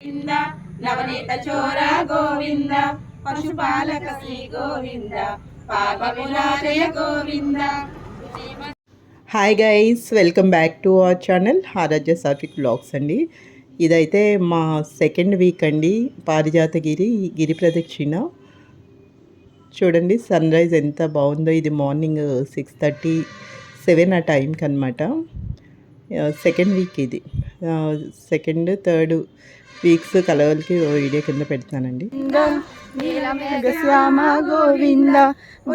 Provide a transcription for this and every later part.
గోవింద నవనీత చోర గోవింద పశుపాలక శ్రీ గోవింద పాపమునాశయ Govinda. Hi guys, welcome back to our channel Aradhya Satvik blogs అండి. ఇదైతే మా సెకండ్ వీక్ అండి పారిజాతగిరి గిరి ప్రదక్షిణ. చూడండి సన్ రైజ్ ఎంత బాగుందో. ఇది మార్నింగ్ 6:37 ఆ టైంకి అనమాట. సెకండ్ వీక్ ఇది. సెకండ్ థర్డ్ వీక్స్ కలవలకి వీడియో కింద పెడతానండి. శ్యామ గోవింద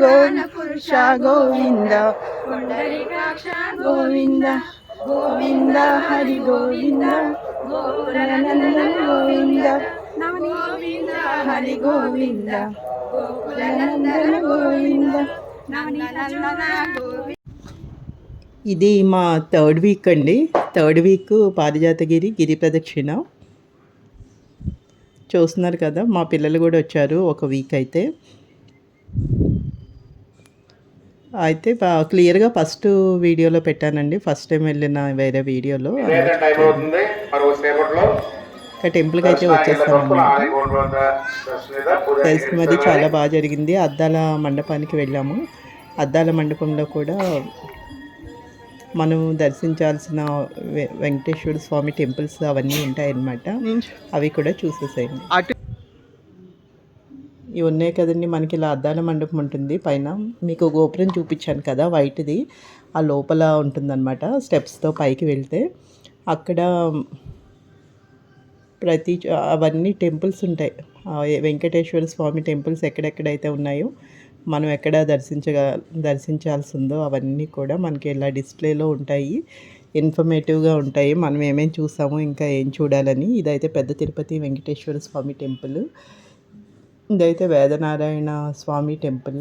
గోన పురుష గోవింద గోవింద గోవింద హరి గోవింద గోకులనందన గోవింద గోవింద హరి గోవింద గోకులనందన గోవింద. ఇది మా థర్డ్ వీక్ అండి. థర్డ్ వీక్ పారిజాతగిరి గిరి ప్రదక్షిణ చూస్తున్నారు కదా. మా పిల్లలు కూడా వచ్చారు ఒక వీక్ అయితే. క్లియర్గా ఫస్ట్ వీడియోలో పెట్టానండి, ఫస్ట్ టైం వెళ్ళిన వేరే వీడియోలో. టెంపుల్కి అయితే వచ్చేస్తామండి. తెలిసినది చాలా బాగా జరిగింది. అద్దాల మండపానికి వెళ్ళాము. అద్దాల మండపంలో కూడా మనం దర్శించాల్సిన వెంకటేశ్వర స్వామి టెంపుల్స్ అవన్నీ ఉంటాయన్నమాట. అవి కూడా చూసేసేయండి. ఇవి ఉన్నాయి కదండి, మనకి ఇలా అద్దాల మండపం ఉంటుంది పైన. మీకు గోపురం చూపించాను కదా వైట్ది, ఆ లోపల ఉంటుందన్నమాట. స్టెప్స్తో పైకి వెళ్తే అక్కడ అవన్నీ టెంపుల్స్ ఉంటాయి. వెంకటేశ్వర స్వామి టెంపుల్స్ ఎక్కడెక్కడైతే ఉన్నాయో, మనం ఎక్కడ దర్శించాల్సి ఉందో అవన్నీ కూడా మనకి ఇలా డిస్ప్లేలో ఉంటాయి. ఇన్ఫర్మేటివ్గా ఉంటాయి, మనం ఏమేమి చూసామో ఇంకా ఏం చూడాలని. ఇదైతే పెద్ద తిరుపతి వెంకటేశ్వర స్వామి టెంపుల్. ఇదైతే వేదనారాయణ స్వామి టెంపుల్.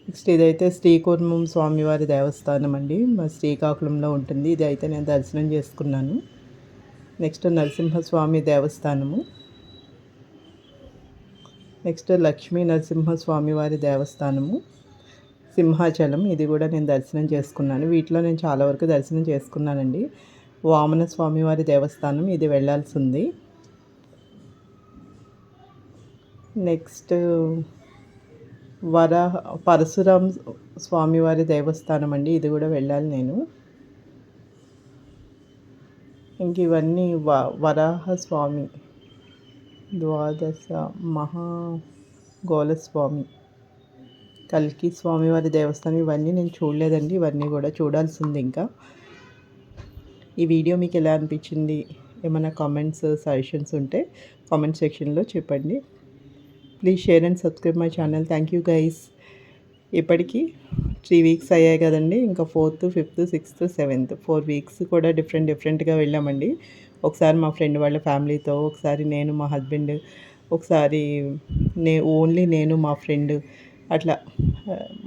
నెక్స్ట్ ఇదైతే శ్రీకూర్మం స్వామివారి దేవస్థానం అండి, శ్రీకాకుళంలో ఉంటుంది. ఇది అయితే నేను దర్శనం చేసుకున్నాను. నెక్స్ట్ నరసింహస్వామి దేవస్థానము. నెక్స్ట్ లక్ష్మీ నరసింహస్వామి వారి దేవస్థానము సింహాచలం. ఇది కూడా నేను దర్శనం చేసుకున్నాను. వీటిలో నేను చాలా వరకు దర్శనం చేసుకున్నానండి. వామన స్వామివారి దేవస్థానం, ఇది వెళ్ళాల్సి ఉంది. నెక్స్ట్ పరశురాం స్వామివారి దేవస్థానం అండి, ఇది కూడా వెళ్ళాలి నేను. ఇంక ఇవన్నీ వరాహ స్వామి, ద్వాదశ మహాగోళస్వామి, కల్కి స్వామివారి దేవస్థానం. ఇవన్నీ నేను చూడలేదండి, ఇవన్నీ కూడా చూడాల్సింది. ఇంకా ఈ వీడియో మీకు ఎలా అనిపించింది, ఏమైనా కామెంట్స్ సజెషన్స్ ఉంటే కామెంట్ సెక్షన్లో చెప్పండి. Please share and subscribe my channel. Thank you guys. ఇప్పటికీ 3 వీక్స్ అయ్యాయి కదండి. ఇంకా 4th, 5th, 6th, 7th 4 weeks కూడా డిఫరెంట్గా వెళ్ళామండి. ఒకసారి మా ఫ్రెండ్ వాళ్ళ ఫ్యామిలీతో, ఒకసారి నేను మా హస్బెండ్, ఒకసారి ఓన్లీ నేను మా ఫ్రెండ్, అట్లా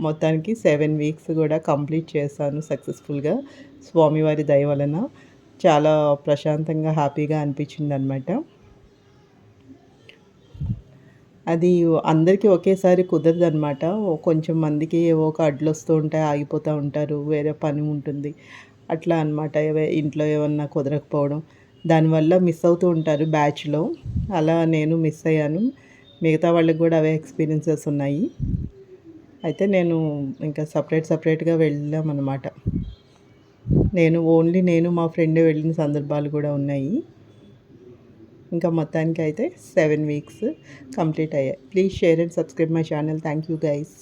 మొత్తానికి 7 వీక్స్ కూడా కంప్లీట్ చేశాను సక్సెస్ఫుల్గా. స్వామివారి దయ వలన చాలా ప్రశాంతంగా హ్యాపీగా అనిపించింది అనమాట. అది అందరికీ ఒకేసారి కుదరదు అనమాట. కొంచెం మందికి ఏవో ఒక అడ్లు వస్తూ ఉంటాయి, ఆగిపోతూ ఉంటారు, వేరే పని ఉంటుంది, అట్లా అనమాట. ఇంట్లో ఏమన్నా కుదరకపోవడం, దానివల్ల మిస్ అవుతూ ఉంటారు బ్యాచ్లో. అలా నేను మిస్ అయ్యాను. మిగతా వాళ్ళకి కూడా అవే ఎక్స్పీరియన్సెస్ ఉన్నాయి. అయితే నేను ఇంకా సపరేట్గా వెళ్ళామన్నమాట. ఓన్లీ నేను మా ఫ్రెండ్ వెళ్ళిన సందర్భాలు కూడా ఉన్నాయి. ఇంకా మొత్తానికి అయితే 7 వీక్స్ కంప్లీట్ అయ్యాయి. Please share and subscribe my channel. Thank you guys.